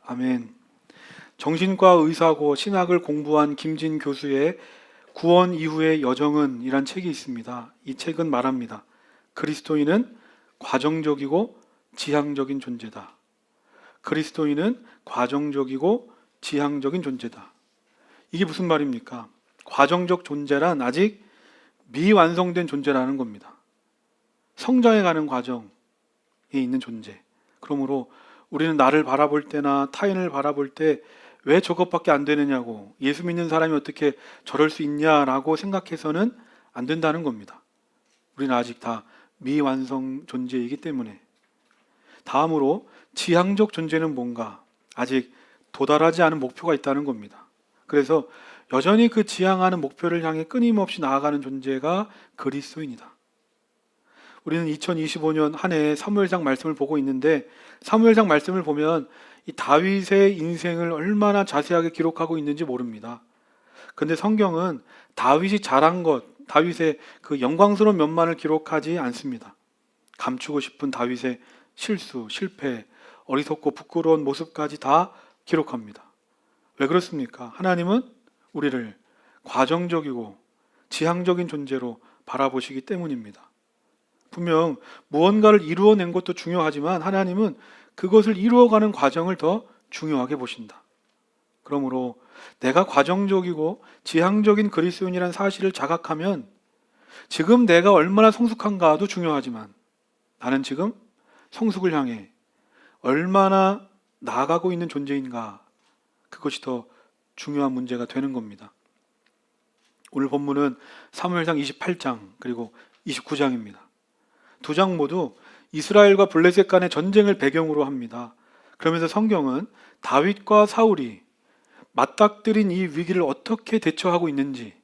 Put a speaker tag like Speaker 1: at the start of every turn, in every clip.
Speaker 1: 아멘. 정신과 의사고 신학을 공부한 김진 교수의 구원 이후의 여정은 이란 책이 있습니다. 이 책은 말합니다. 그리스도인은 과정적이고 지향적인 존재다. 그리스도인은 과정적이고 지향적인 존재다. 이게 무슨 말입니까? 과정적 존재란 아직 미완성된 존재라는 겁니다. 성장해가는 과정에 있는 존재. 그러므로 우리는 나를 바라볼 때나 타인을 바라볼 때 왜 저것밖에 안 되느냐고, 예수 믿는 사람이 어떻게 저럴 수 있냐라고 생각해서는 안 된다는 겁니다. 우리는 아직 다 미완성 존재이기 때문에. 다음으로 지향적 존재는 뭔가? 아직 도달하지 않은 목표가 있다는 겁니다. 그래서 여전히 그 지향하는 목표를 향해 끊임없이 나아가는 존재가 그리스도인이다. 우리는 2025년 한 해 사무엘상 말씀을 보고 있는데, 사무엘상 말씀을 보면 이 다윗의 인생을 얼마나 자세하게 기록하고 있는지 모릅니다. 근데 성경은 다윗이 잘한 것, 다윗의 그 영광스러운 면만을 기록하지 않습니다. 감추고 싶은 다윗의 실수, 실패, 어리석고 부끄러운 모습까지 다 기록합니다. 왜 그렇습니까? 하나님은 우리를 과정적이고 지향적인 존재로 바라보시기 때문입니다. 분명 무언가를 이루어낸 것도 중요하지만 하나님은 그것을 이루어가는 과정을 더 중요하게 보신다. 그러므로 내가 과정적이고 지향적인 그리스도인이라는 사실을 자각하면 지금 내가 얼마나 성숙한가도 중요하지만 나는 지금 성숙을 향해 얼마나 나아가고 있는 존재인가, 그것이 더 중요한 문제가 되는 겁니다. 오늘 본문은 사무엘상 28장 그리고 29장입니다. 두 장 모두 이스라엘과 블레셋 간의 전쟁을 배경으로 합니다. 그러면서 성경은 다윗과 사울이 맞닥뜨린 이 위기를 어떻게 대처하고 있는지,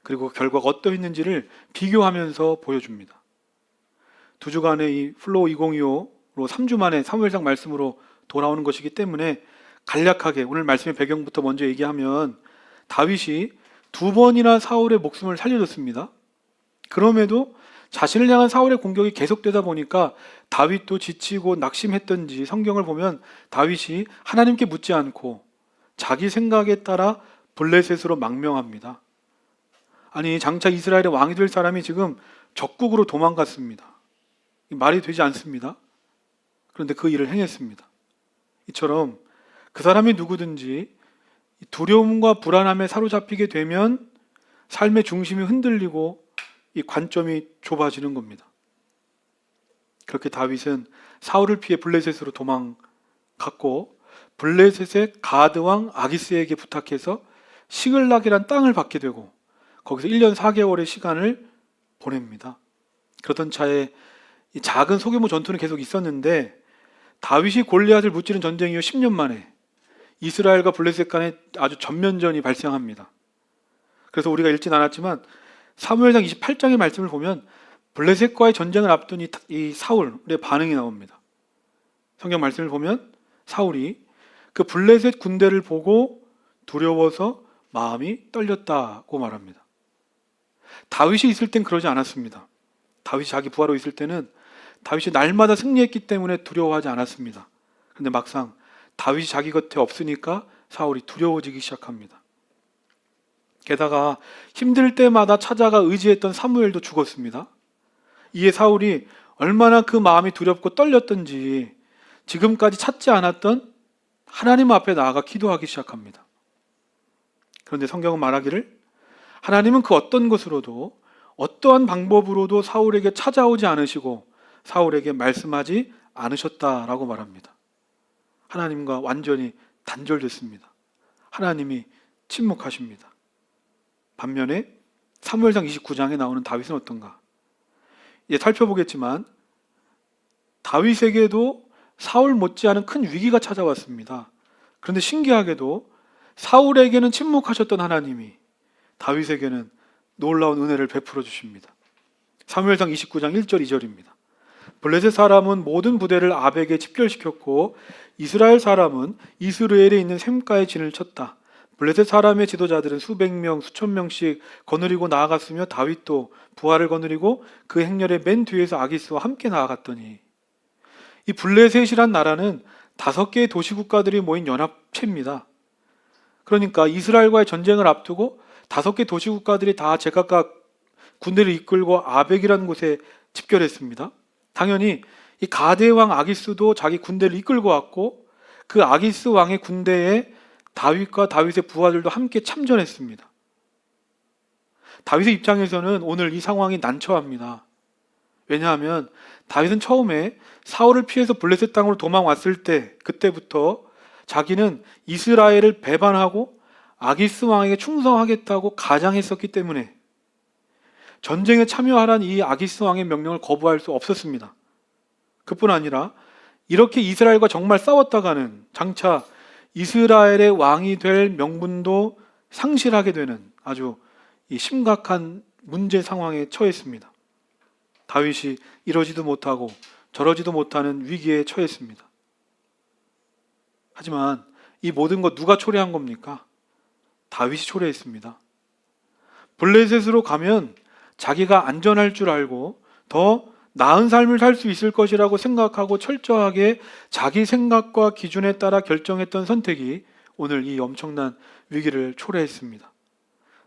Speaker 1: 그리고 결과가 어떠했는지를 비교하면서 보여줍니다. 두 주간의 이 플로우 2025로 3주 만에 사무엘상 말씀으로 돌아오는 것이기 때문에 간략하게 오늘 말씀의 배경부터 먼저 얘기하면, 다윗이 2번이나 사울의 목숨을 살려줬습니다. 그럼에도 자신을 향한 사울의 공격이 계속되다 보니까 다윗도 지치고 낙심했던지 성경을 보면 다윗이 하나님께 묻지 않고 자기 생각에 따라 블레셋으로 망명합니다. 아니, 장차 이스라엘의 왕이 될 사람이 지금 적국으로 도망갔습니다. 말이 되지 않습니다. 그런데 그 일을 행했습니다. 이처럼 그 사람이 누구든지 두려움과 불안함에 사로잡히게 되면 삶의 중심이 흔들리고 이 관점이 좁아지는 겁니다. 그렇게 다윗은 사울을 피해 블레셋으로 도망갔고, 블레셋의 가드 왕 아기스에게 부탁해서 시글락이란 땅을 받게 되고 거기서 1년 4개월의 시간을 보냅니다. 그러던 차에 이 작은 소규모 전투는 계속 있었는데, 다윗이 골리앗을 무찌른 전쟁 이후 10년 만에 이스라엘과 블레셋 간에 아주 전면전이 발생합니다. 그래서 우리가 읽진 않았지만 사무엘상 28장의 말씀을 보면 블레셋과의 전쟁을 앞둔 이 사울의 반응이 나옵니다. 성경 말씀을 보면 사울이 그 블레셋 군대를 보고 두려워서 마음이 떨렸다고 말합니다. 다윗이 있을 땐 그러지 않았습니다. 다윗이 자기 부하로 있을 때는 다윗이 날마다 승리했기 때문에 두려워하지 않았습니다. 그런데 막상 다윗이 자기 곁에 없으니까 사울이 두려워지기 시작합니다. 게다가 힘들 때마다 찾아가 의지했던 사무엘도 죽었습니다. 이에 사울이 얼마나 그 마음이 두렵고 떨렸던지 지금까지 찾지 않았던 하나님 앞에 나아가 기도하기 시작합니다. 그런데 성경은 말하기를 하나님은 그 어떤 것으로도 어떠한 방법으로도 사울에게 찾아오지 않으시고 사울에게 말씀하지 않으셨다라고 말합니다. 하나님과 완전히 단절됐습니다. 하나님이 침묵하십니다. 반면에 사무엘상 29장에 나오는 다윗은 어떤가? 이제 살펴보겠지만 다윗에게도 사울 못지않은 큰 위기가 찾아왔습니다. 그런데 신기하게도 사울에게는 침묵하셨던 하나님이 다윗에게는 놀라운 은혜를 베풀어 주십니다. 사무엘상 29장 1절 2절입니다. 블레셋 사람은 모든 부대를 아벡에 집결시켰고 이스라엘 사람은 이스라엘에 있는 샘가에 진을 쳤다. 블레셋 사람의 지도자들은 수백 명, 수천 명씩 거느리고 나아갔으며 다윗도 부하를 거느리고 그 행렬의 맨 뒤에서 아기스와 함께 나아갔더니, 이 블레셋이란 나라는 5개의 도시국가들이 모인 연합체입니다. 그러니까 이스라엘과의 전쟁을 앞두고 5개 도시국가들이 다 제각각 군대를 이끌고 아벡이라는 곳에 집결했습니다. 당연히 이 가드의 왕 아기스도 자기 군대를 이끌고 왔고 그 아기스 왕의 군대에 다윗과 다윗의 부하들도 함께 참전했습니다. 다윗의 입장에서는 오늘 이 상황이 난처합니다. 왜냐하면 다윗은 처음에 사울을 피해서 블레셋 땅으로 도망왔을 때 그때부터 자기는 이스라엘을 배반하고 아기스 왕에게 충성하겠다고 가장했었기 때문에 전쟁에 참여하라는 이 아기스 왕의 명령을 거부할 수 없었습니다. 그뿐 아니라 이렇게 이스라엘과 정말 싸웠다가는 장차 이스라엘의 왕이 될 명분도 상실하게 되는 아주 심각한 문제 상황에 처했습니다. 다윗이 이러지도 못하고 저러지도 못하는 위기에 처했습니다. 하지만 이 모든 것 누가 초래한 겁니까? 다윗이 초래했습니다. 블레셋으로 가면 자기가 안전할 줄 알고 더 나은 삶을 살 수 있을 것이라고 생각하고 철저하게 자기 생각과 기준에 따라 결정했던 선택이 오늘 이 엄청난 위기를 초래했습니다.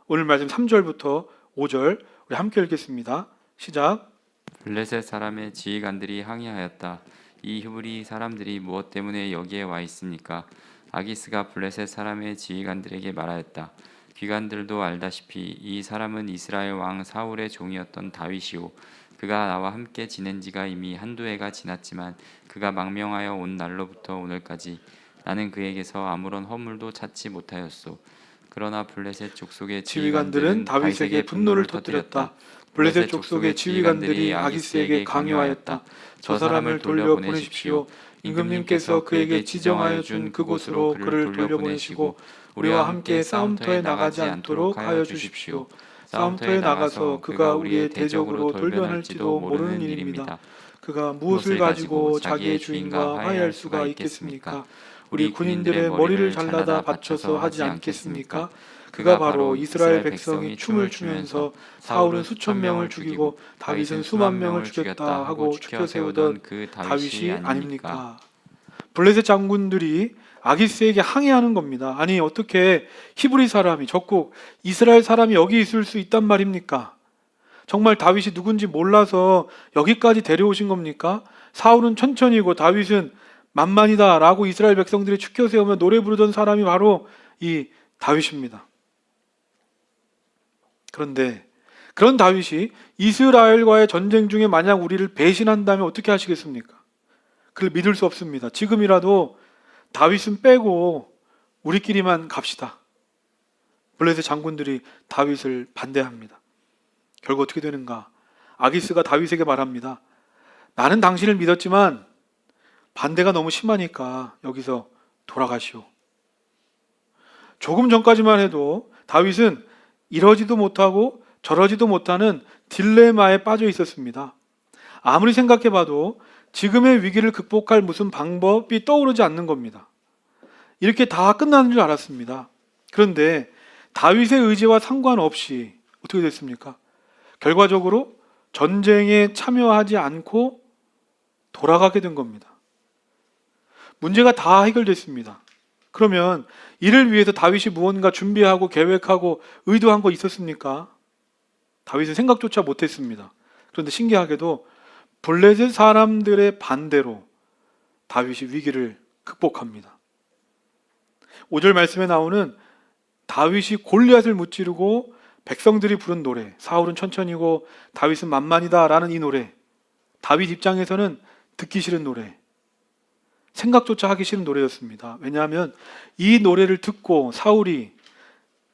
Speaker 1: 오늘 말씀 3절부터 5절 우리 함께 읽겠습니다. 시작.
Speaker 2: 블레셋 사람의 지휘관들이 항의하였다. 이 히브리 사람들이 무엇 때문에 여기에 와 있습니까? 아기스가 블레셋 사람의 지휘관들에게 말하였다. 귀관들도 알다시피 이 사람은 이스라엘 왕 사울의 종이었던 다윗이요 그가 나와 함께 지낸 지가 이미 한두 해가 지났지만 그가 망명하여 온 날로부터 오늘까지 나는 그에게서 아무런 허물도 찾지 못하였소. 그러나 블레셋 족속의 지휘관들은 다윗에게 분노를 터뜨렸다. 블레셋 족속의 지휘관들이 아기스에게 강요하였다. 저 사람을 돌려보내십시오. 임금님께서 그에게 지정하여 준 그곳으로 그를 돌려보내시고 우리와 함께 싸움터에 나가지 않도록 하여 주십시오. 싸움터에 나가서 그가 우리의 대적으로 돌변할지도 모르는 일입니다. 그가 무엇을 가지고 자기의 주인과 화해할 수가 있겠습니까? 우리 군인들의 머리를 잘라다 바쳐서 하지 않겠습니까? 그가 바로 이스라엘 백성이 춤을 추면서 사울은 수천 명을 죽이고 다윗은 수만 명을 죽였다 하고 추켜 세우던 그 다윗이 아닙니까? 블레셋 장군들이 아기스에게 항의하는 겁니다. 아니 어떻게 히브리 사람이 적국 이스라엘 사람이 여기 있을 수 있단 말입니까? 정말 다윗이 누군지 몰라서 여기까지 데려오신 겁니까? 사울은 천천히고 다윗은 만만이다 라고 이스라엘 백성들이 추켜 세우며 노래 부르던 사람이 바로 이 다윗입니다. 그런데 그런 다윗이 이스라엘과의 전쟁 중에 만약 우리를 배신한다면 어떻게 하시겠습니까? 그를 믿을 수 없습니다. 지금이라도 다윗은 빼고 우리끼리만 갑시다. 블레셋 장군들이 다윗을 반대합니다. 결국 어떻게 되는가? 아기스가 다윗에게 말합니다. 나는 당신을 믿었지만 반대가 너무 심하니까 여기서 돌아가시오. 조금 전까지만 해도 다윗은 이러지도 못하고 저러지도 못하는 딜레마에 빠져 있었습니다. 아무리 생각해봐도 지금의 위기를 극복할 무슨 방법이 떠오르지 않는 겁니다. 이렇게 다 끝나는 줄 알았습니다. 그런데 다윗의 의지와 상관없이 어떻게 됐습니까? 결과적으로 전쟁에 참여하지 않고 돌아가게 된 겁니다. 문제가 다 해결됐습니다. 그러면 이를 위해서 다윗이 무언가 준비하고 계획하고 의도한 거 있었습니까? 다윗은 생각조차 못했습니다. 그런데 신기하게도 블레셋 사람들의 반대로 다윗이 위기를 극복합니다. 5절 말씀에 나오는 다윗이 골리앗을 무찌르고 백성들이 부른 노래, 사울은 천천히고 다윗은 만만이다 라는 이 노래, 다윗 입장에서는 듣기 싫은 노래, 생각조차 하기 싫은 노래였습니다. 왜냐하면 이 노래를 듣고 사울이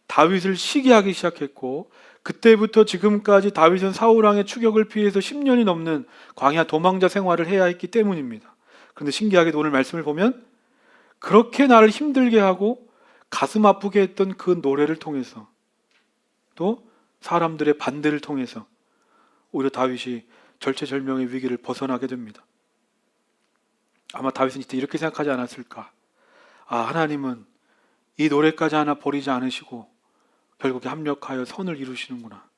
Speaker 2: 다윗을 시기하기 시작했고 그때부터 지금까지 다윗은 사울왕의 추격을 피해서 10년이 넘는 광야 도망자 생활을 해야 했기 때문입니다. 그런데 신기하게도 오늘 말씀을 보면 그렇게 나를 힘들게 하고 가슴 아프게 했던 그 노래를 통해서 또 사람들의 반대를 통해서 오히려 다윗이 절체절명의 위기를 벗어나게 됩니다. 아마 다윗은 이때 이렇게 생각하지 않았을까? 하나님은 이 노래까지 하나 버리지 않으시고 결국에 합력하여 선을 이루시는구나.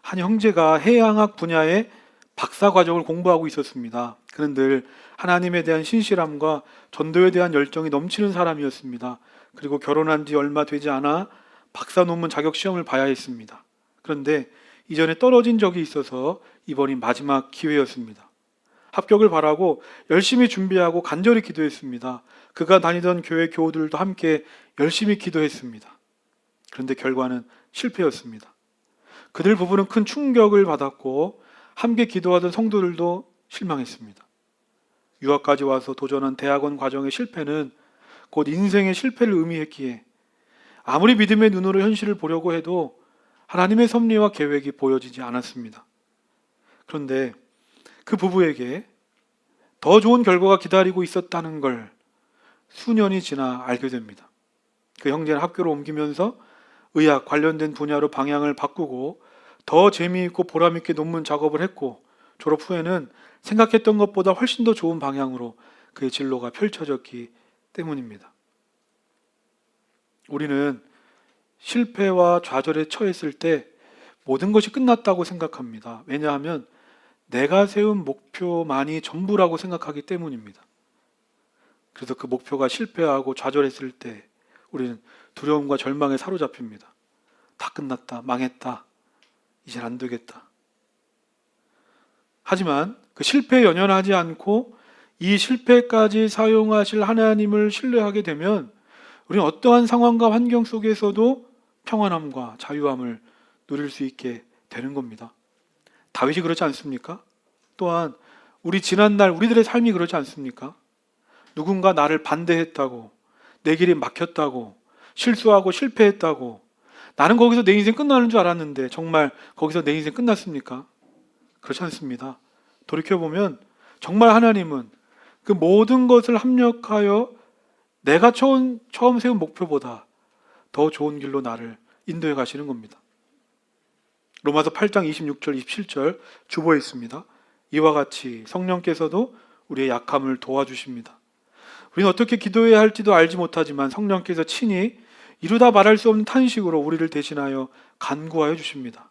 Speaker 2: 한 형제가 해양학 분야의 박사 과정을 공부하고 있었습니다. 그는 늘 하나님에 대한 신실함과 전도에 대한 열정이 넘치는 사람이었습니다. 그리고 결혼한 지 얼마 되지 않아 박사 논문 자격 시험을 봐야 했습니다. 그런데 이전에 떨어진 적이 있어서 이번이 마지막 기회였습니다. 합격을 바라고 열심히 준비하고 간절히 기도했습니다. 그가 다니던 교회 교우들도 함께 열심히 기도했습니다. 그런데 결과는 실패였습니다. 그들 부부는 큰 충격을 받았고 함께 기도하던 성도들도 실망했습니다. 유학까지 와서 도전한 대학원 과정의 실패는 곧 인생의 실패를 의미했기에 아무리 믿음의 눈으로 현실을 보려고 해도 하나님의 섭리와 계획이 보여지지 않았습니다. 그런데 그 부부에게 더 좋은 결과가 기다리고 있었다는 걸 수년이 지나 알게 됩니다. 그 형제는 학교를 옮기면서 의학 관련된 분야로 방향을 바꾸고 더 재미있고 보람있게 논문 작업을 했고 졸업 후에는 생각했던 것보다 훨씬 더 좋은 방향으로 그의 진로가 펼쳐졌기 때문입니다. 우리는 실패와 좌절에 처했을 때 모든 것이 끝났다고 생각합니다. 왜냐하면 내가 세운 목표만이 전부라고 생각하기 때문입니다. 그래서 그 목표가 실패하고 좌절했을 때 우리는 두려움과 절망에 사로잡힙니다. 다 끝났다, 망했다, 이젠 안 되겠다. 하지만 그 실패에 연연하지 않고 이 실패까지 사용하실 하나님을 신뢰하게 되면 우리는 어떠한 상황과 환경 속에서도 평안함과 자유함을 누릴 수 있게 되는 겁니다. 다윗이 그렇지 않습니까? 또한 우리 지난날 우리들의 삶이 그렇지 않습니까? 누군가 나를 반대했다고, 내 길이 막혔다고, 실수하고 실패했다고, 나는 거기서 내 인생 끝나는 줄 알았는데 정말 거기서 내 인생 끝났습니까? 그렇지 않습니다. 돌이켜보면 정말 하나님은 그 모든 것을 합력하여 내가 처음 세운 목표보다 더 좋은 길로 나를 인도해 가시는 겁니다. 로마서 8장 26절 27절 주보에 있습니다. 이와 같이 성령께서도 우리의 약함을 도와주십니다. 우리는 어떻게 기도해야 할지도 알지 못하지만 성령께서 친히 이루다 말할 수 없는 탄식으로 우리를 대신하여 간구하여 주십니다.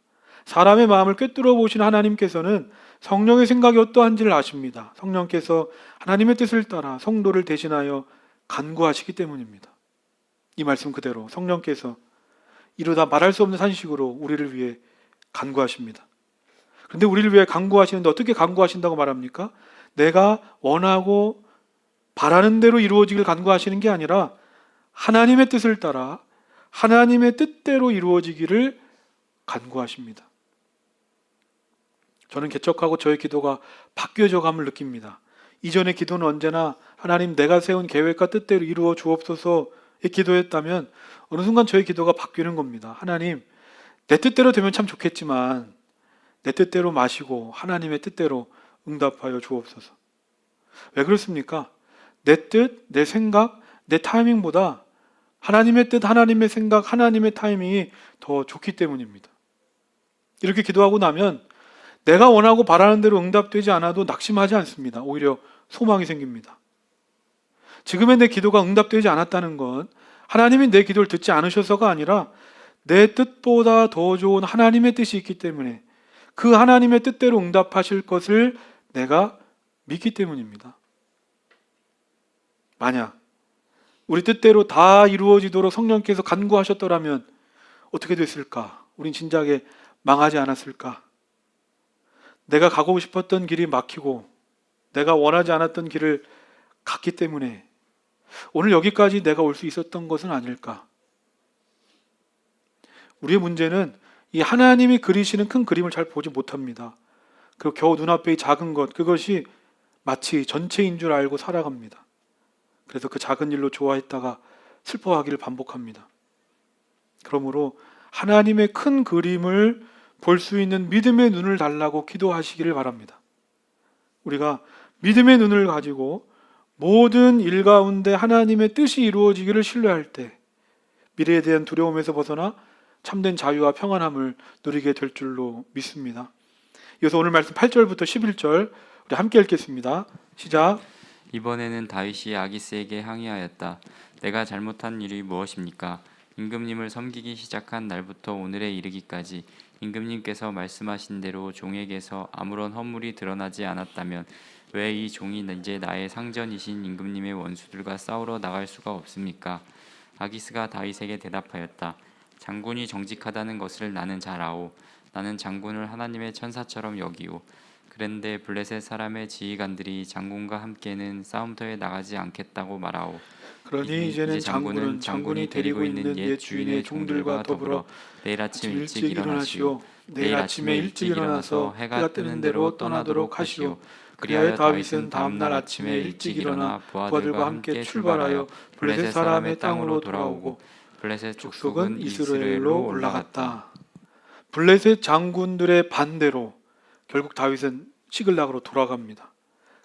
Speaker 2: 사람의 마음을 꿰뚫어 보신 하나님께서는 성령의 생각이 어떠한지를 아십니다. 성령께서 하나님의 뜻을 따라 성도를 대신하여 간구하시기 때문입니다. 이 말씀 그대로 성령께서 이루다 말할 수 없는 탄식으로 우리를 위해 간구하십니다. 그런데 우리를 위해 간구하시는데 어떻게 간구하신다고 말합니까? 내가 원하고 바라는 대로 이루어지길 간구하시는 게 아니라 하나님의 뜻을 따라 하나님의 뜻대로 이루어지기를 간구하십니다. 저는 개척하고 저의 기도가 바뀌어져 감을 느낍니다. 이전의 기도는 언제나 하나님 내가 세운 계획과 뜻대로 이루어 주옵소서에 기도했다면 어느 순간 저의 기도가 바뀌는 겁니다. 하나님 내 뜻대로 되면 참 좋겠지만 내 뜻대로 마시고 하나님의 뜻대로 응답하여 주옵소서. 왜 그렇습니까? 내 뜻, 내 생각, 내 타이밍보다 하나님의 뜻, 하나님의 생각, 하나님의 타이밍이 더 좋기 때문입니다. 이렇게 기도하고 나면 내가 원하고 바라는 대로 응답되지 않아도 낙심하지 않습니다. 오히려 소망이 생깁니다. 지금의 내 기도가 응답되지 않았다는 건 하나님이 내 기도를 듣지 않으셔서가 아니라 내 뜻보다 더 좋은 하나님의 뜻이 있기 때문에 그 하나님의 뜻대로 응답하실 것을 내가 믿기 때문입니다. 만약 우리 뜻대로 다 이루어지도록 성령께서 간구하셨더라면 어떻게 됐을까? 우린 진작에 망하지 않았을까? 내가 가고 싶었던 길이 막히고 내가 원하지 않았던 길을 갔기 때문에 오늘 여기까지 내가 올 수 있었던 것은 아닐까? 우리의 문제는 이 하나님이 그리시는 큰 그림을 잘 보지 못합니다. 그리고 겨우 눈앞의 작은 것, 그것이 마치 전체인 줄 알고 살아갑니다. 그래서 그 작은 일로 좋아했다가 슬퍼하기를 반복합니다. 그러므로 하나님의 큰 그림을 볼 수 있는 믿음의 눈을 달라고 기도하시기를 바랍니다. 우리가 믿음의 눈을 가지고 모든 일 가운데 하나님의 뜻이 이루어지기를 신뢰할 때 미래에 대한 두려움에서 벗어나 참된 자유와 평안함을 누리게 될 줄로 믿습니다. 이어서 오늘 말씀 8절부터 11절 우리 함께 읽겠습니다. 시작.
Speaker 3: 이번에는 다윗이 아기스에게 항의하였다. 내가 잘못한 일이 무엇입니까? 임금님을 섬기기 시작한 날부터 오늘에 이르기까지 임금님께서 말씀하신 대로 종에게서 아무런 허물이 드러나지 않았다면 왜 이 종이 이제 나의 상전이신 임금님의 원수들과 싸우러 나갈 수가 없습니까? 아기스가 다윗에게 대답하였다. 장군이 정직하다는 것을 나는 잘 아오. 나는 장군을 하나님의 천사처럼 여기오. 그런데 블레셋 사람의 지휘관들이 장군과 함께는 싸움터에 나가지 않겠다고 말하오.
Speaker 1: 그러니 이제는 장군이 데리고 있는 옛 주인의 종들과 더불어
Speaker 3: 내일 아침 일찍
Speaker 1: 일어나시오. 내일 아침에 일찍 일어나서 해가 뜨는 대로 떠나도록 하시오.
Speaker 3: 그리하여 다윗은 다음날 아침에 일찍 일어나 부하들과 함께 출발하여 블레셋 사람의 땅으로 돌아오고 블레셋 족속은 이스라엘로 올라갔다.
Speaker 1: 블레셋 장군들의 반대로 결국 다윗은 시글락으로 돌아갑니다.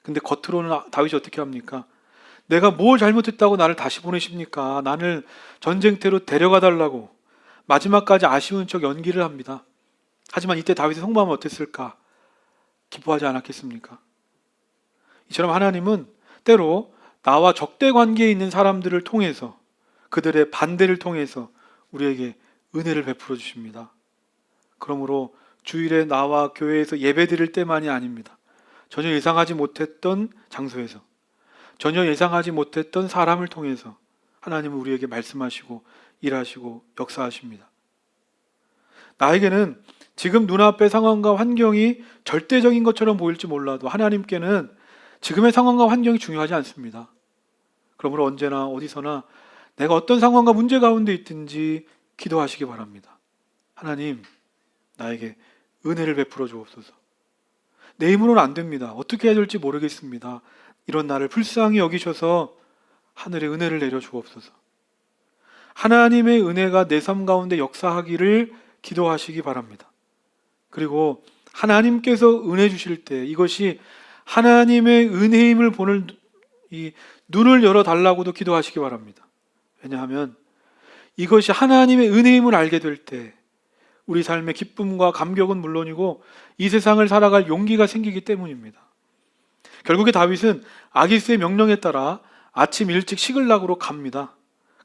Speaker 1: 근데 겉으로는 다윗이 어떻게 합니까? 내가 뭘 잘못했다고 나를 다시 보내십니까? 나를 전쟁터로 데려가 달라고 마지막까지 아쉬운 척 연기를 합니다. 하지만 이때 다윗의 속마음은 어땠을까? 기뻐하지 않았겠습니까? 이처럼 하나님은 때로 나와 적대 관계에 있는 사람들을 통해서, 그들의 반대를 통해서 우리에게 은혜를 베풀어 주십니다. 그러므로 주일에 나와 교회에서 예배드릴 때만이 아닙니다. 전혀 예상하지 못했던 장소에서, 전혀 예상하지 못했던 사람을 통해서 하나님은 우리에게 말씀하시고 일하시고 역사하십니다. 나에게는 지금 눈앞의 상황과 환경이 절대적인 것처럼 보일지 몰라도 하나님께는 지금의 상황과 환경이 중요하지 않습니다. 그러므로 언제나 어디서나 내가 어떤 상황과 문제 가운데 있든지 기도하시기 바랍니다. 하나님, 나에게 은혜를 베풀어 주옵소서. 내 힘으로는 안 됩니다. 어떻게 해야 될지 모르겠습니다. 이런 나를 불쌍히 여기셔서 하늘의 은혜를 내려 주옵소서. 하나님의 은혜가 내 삶 가운데 역사하기를 기도하시기 바랍니다. 그리고 하나님께서 은혜 주실 때 이것이 하나님의 은혜임을 보는 이 눈을 열어달라고도 기도하시기 바랍니다. 왜냐하면 이것이 하나님의 은혜임을 알게 될 때 우리 삶의 기쁨과 감격은 물론이고 이 세상을 살아갈 용기가 생기기 때문입니다. 결국에 다윗은 아기스의 명령에 따라 아침 일찍 시글락으로 갑니다.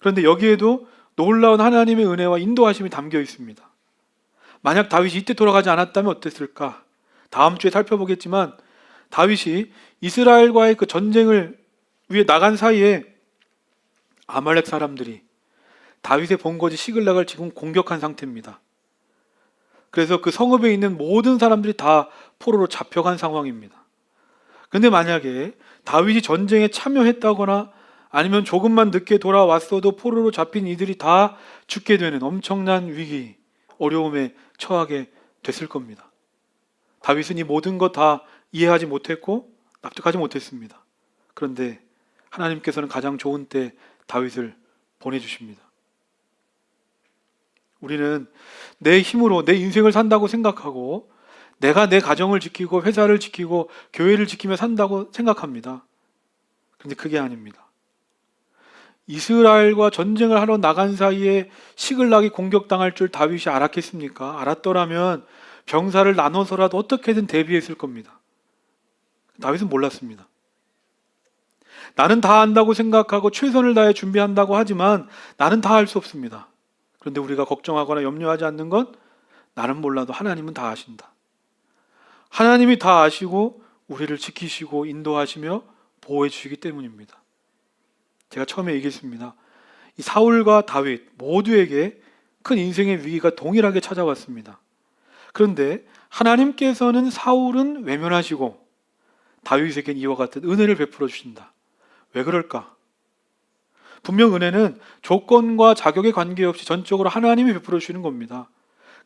Speaker 1: 그런데 여기에도 놀라운 하나님의 은혜와 인도하심이 담겨 있습니다. 만약 다윗이 이때 돌아가지 않았다면 어땠을까? 다음 주에 살펴보겠지만 다윗이 이스라엘과의 그 전쟁을 위해 나간 사이에 아말렉 사람들이 다윗의 본거지 시글락을 지금 공격한 상태입니다. 그래서 그 성읍에 있는 모든 사람들이 다 포로로 잡혀간 상황입니다. 그런데 만약에 다윗이 전쟁에 참여했다거나 아니면 조금만 늦게 돌아왔어도 포로로 잡힌 이들이 다 죽게 되는 엄청난 위기, 어려움에 처하게 됐을 겁니다. 다윗은 이 모든 것 다 이해하지 못했고 납득하지 못했습니다. 그런데 하나님께서는 가장 좋은 때 다윗을 보내주십니다. 우리는 내 힘으로 내 인생을 산다고 생각하고 내가 내 가정을 지키고 회사를 지키고 교회를 지키며 산다고 생각합니다. 그런데 그게 아닙니다. 이스라엘과 전쟁을 하러 나간 사이에 시글락이 공격당할 줄 다윗이 알았겠습니까? 알았더라면 병사를 나눠서라도 어떻게든 대비했을 겁니다. 다윗은 몰랐습니다. 나는 다 안다고 생각하고 최선을 다해 준비한다고 하지만 나는 다 할 수 없습니다. 그런데 우리가 걱정하거나 염려하지 않는 건 나는 몰라도 하나님은 다 아신다. 하나님이 다 아시고 우리를 지키시고 인도하시며 보호해 주시기 때문입니다. 제가 처음에 얘기했습니다. 이 사울과 다윗 모두에게 큰 인생의 위기가 동일하게 찾아왔습니다. 그런데 하나님께서는 사울은 외면하시고 다윗에겐 이와 같은 은혜를 베풀어 주신다. 왜 그럴까? 분명 은혜는 조건과 자격에 관계없이 전적으로 하나님이 베풀어 주시는 겁니다.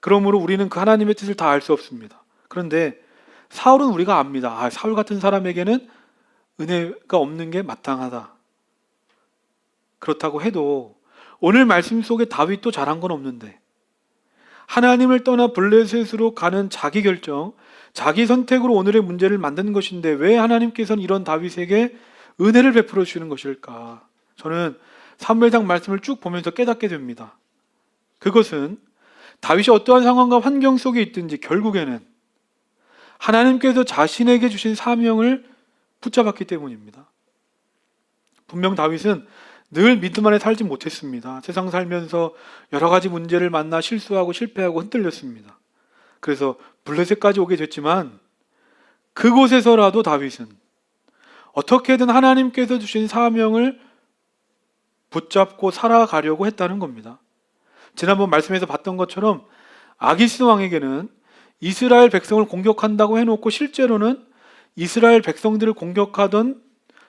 Speaker 1: 그러므로 우리는 그 하나님의 뜻을 다 알 수 없습니다. 그런데 사울은 우리가 압니다. 사울 같은 사람에게는 은혜가 없는 게 마땅하다. 그렇다고 해도 오늘 말씀 속에 다윗도 잘한 건 없는데 하나님을 떠나 블레셋으로 가는 자기 결정, 자기 선택으로 오늘의 문제를 만든 것인데 왜 하나님께서는 이런 다윗에게 은혜를 베풀어 주시는 것일까? 저는 사무엘상 말씀을 쭉 보면서 깨닫게 됩니다. 그것은 다윗이 어떠한 상황과 환경 속에 있든지 결국에는 하나님께서 자신에게 주신 사명을 붙잡았기 때문입니다. 분명 다윗은 늘 믿음 안에 살지 못했습니다. 세상 살면서 여러 가지 문제를 만나 실수하고 실패하고 흔들렸습니다. 그래서 블레셋까지 오게 됐지만 그곳에서라도 다윗은
Speaker 2: 어떻게든 하나님께서 주신 사명을 붙잡고 살아가려고 했다는 겁니다. 지난번 말씀에서 봤던 것처럼 아기스 왕에게는 이스라엘 백성을 공격한다고 해놓고 실제로는 이스라엘 백성들을 공격하던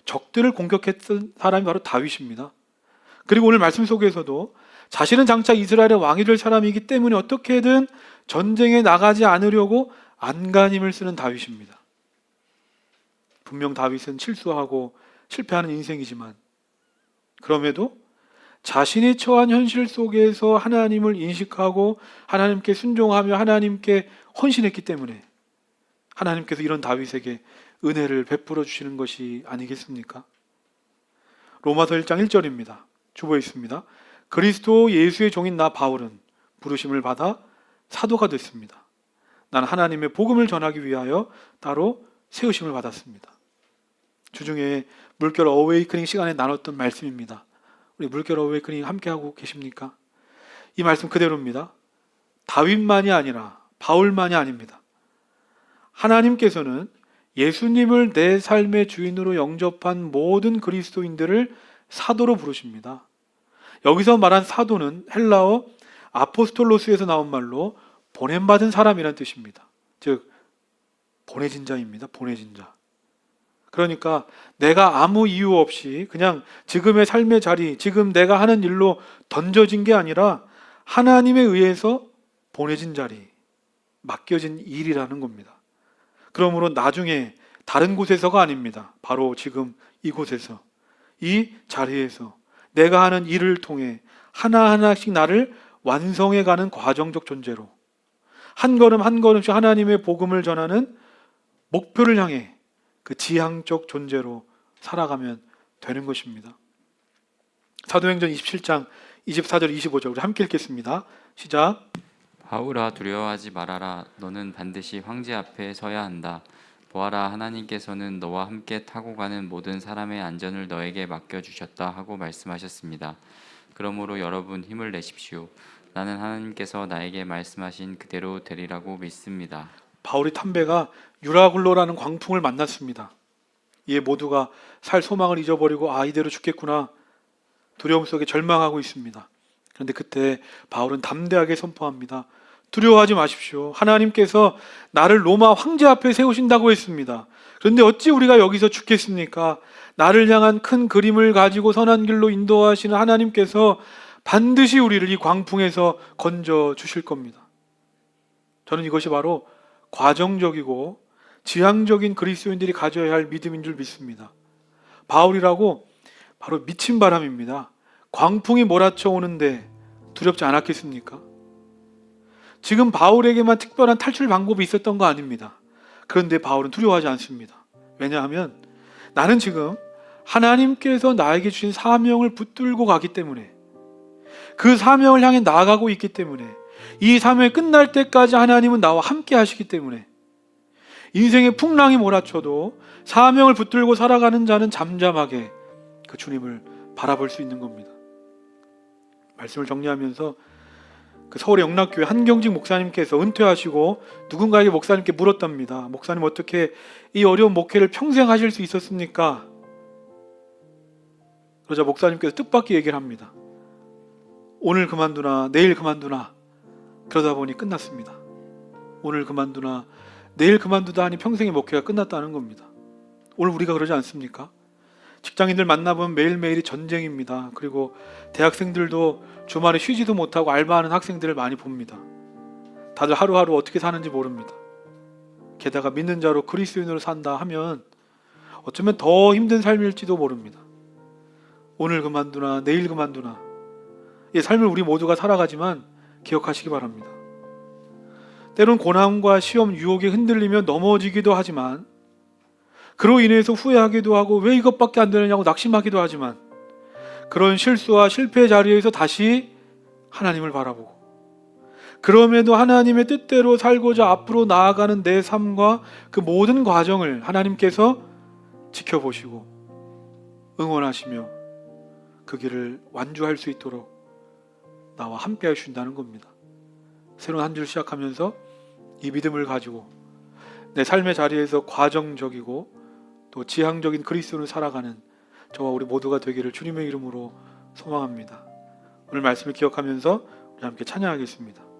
Speaker 2: 적들을 공격했던 사람이 바로 다윗입니다. 그리고 오늘 말씀 속에서도 자신은 장차 이스라엘의 왕이 될 사람이기 때문에 어떻게든 전쟁에 나가지 않으려고 안간힘을 쓰는 다윗입니다. 분명 다윗은 실수하고 실패하는 인생이지만 그럼에도 자신이 처한 현실 속에서 하나님을 인식하고 하나님께 순종하며 하나님께 헌신했기 때문에 하나님께서 이런 다윗에게 은혜를 베풀어 주시는 것이 아니겠습니까? 로마서 1장 1절입니다. 주보에 있습니다. 그리스도 예수의 종인 나 바울은 부르심을 받아 사도가 됐습니다. 나는 하나님의 복음을 전하기 위하여 따로 세우심을 받았습니다. 주중에 물결 어웨이크닝 시간에 나눴던 말씀입니다. 우리 물결 어웨이크닝 함께하고 계십니까? 이 말씀 그대로입니다. 다윗만이 아니라 바울만이 아닙니다. 하나님께서는 예수님을 내 삶의 주인으로 영접한 모든 그리스도인들을 사도로 부르십니다. 여기서 말한 사도는 헬라어 아포스톨로스에서 나온 말로 보냄받은 사람이라는 뜻입니다. 즉 보내진 자입니다. 보내진 자. 그러니까 내가 아무 이유 없이 그냥 지금의 삶의 자리, 지금 내가 하는 일로 던져진 게 아니라 하나님에 의해서 보내진 자리, 맡겨진 일이라는 겁니다. 그러므로 나중에 다른 곳에서가 아닙니다. 바로 지금 이곳에서, 이 자리에서 내가 하는 일을 통해 하나하나씩 나를 완성해가는 과정적 존재로 한 걸음 한 걸음씩 하나님의 복음을 전하는 목표를 향해 그 지향적 존재로 살아가면 되는 것입니다. 사도행전 27장 24절 25절 우리 함께 읽겠습니다. 시작.
Speaker 3: 바울아 두려워하지 말아라. 너는 반드시 황제 앞에 서야 한다. 보아라, 하나님께서는 너와 함께 타고 가는 모든 사람의 안전을 너에게 맡겨주셨다 하고 말씀하셨습니다. 그러므로 여러분 힘을 내십시오. 나는 하나님께서 나에게 말씀하신 그대로 되리라고 믿습니다.
Speaker 2: 바울이 탄 배가 유라굴로라는 광풍을 만났습니다. 이에 모두가 살 소망을 잊어버리고 이대로 죽겠구나 두려움 속에 절망하고 있습니다. 그런데 그때 바울은 담대하게 선포합니다. 두려워하지 마십시오. 하나님께서 나를 로마 황제 앞에 세우신다고 했습니다. 그런데 어찌 우리가 여기서 죽겠습니까? 나를 향한 큰 그림을 가지고 선한 길로 인도하시는 하나님께서 반드시 우리를 이 광풍에서 건져 주실 겁니다. 저는 이것이 바로 과정적이고 지향적인 그리스도인들이 가져야 할 믿음인 줄 믿습니다. 바울이라고 바로 미친 바람입니다. 광풍이 몰아쳐 오는데 두렵지 않았겠습니까? 지금 바울에게만 특별한 탈출 방법이 있었던 거 아닙니다. 그런데 바울은 두려워하지 않습니다. 왜냐하면 나는 지금 하나님께서 나에게 주신 사명을 붙들고 가기 때문에 그 사명을 향해 나아가고 있기 때문에 이 사명이 끝날 때까지 하나님은 나와 함께 하시기 때문에 인생의 풍랑이 몰아쳐도 사명을 붙들고 살아가는 자는 잠잠하게 그 주님을 바라볼 수 있는 겁니다. 말씀을 정리하면서 그 서울의 영락교회 한경직 목사님께서 은퇴하시고 누군가에게 목사님께 물었답니다. 목사님 어떻게 이 어려운 목회를 평생 하실 수 있었습니까? 그러자 목사님께서 뜻밖의 얘기를 합니다. 오늘 그만두나 내일 그만두나 그러다 보니 끝났습니다. 오늘 그만두나 내일 그만두다 하니 평생의 목회가 끝났다는 겁니다. 오늘 우리가 그러지 않습니까? 직장인들 만나보면 매일매일이 전쟁입니다. 그리고 대학생들도 주말에 쉬지도 못하고 알바하는 학생들을 많이 봅니다. 다들 하루하루 어떻게 사는지 모릅니다. 게다가 믿는 자로 그리스도인으로 산다 하면 어쩌면 더 힘든 삶일지도 모릅니다. 오늘 그만두나 내일 그만두나 이 삶을 우리 모두가 살아가지만 기억하시기 바랍니다. 때론 고난과 시험, 유혹에 흔들리며 넘어지기도 하지만 그로 인해서 후회하기도 하고 왜 이것밖에 안 되느냐고 낙심하기도 하지만 그런 실수와 실패 자리에서 다시 하나님을 바라보고 그럼에도 하나님의 뜻대로 살고자 앞으로 나아가는 내 삶과 그 모든 과정을 하나님께서 지켜보시고 응원하시며 그 길을 완주할 수 있도록 나와 함께 해주신다는 겁니다. 새로운 한 줄 시작하면서 이 믿음을 가지고 내 삶의 자리에서 과정적이고
Speaker 1: 또 지향적인 그리스도를 살아가는 저와 우리 모두가 되기를 주님의 이름으로 소망합니다. 오늘 말씀을 기억하면서 우리 함께 찬양하겠습니다.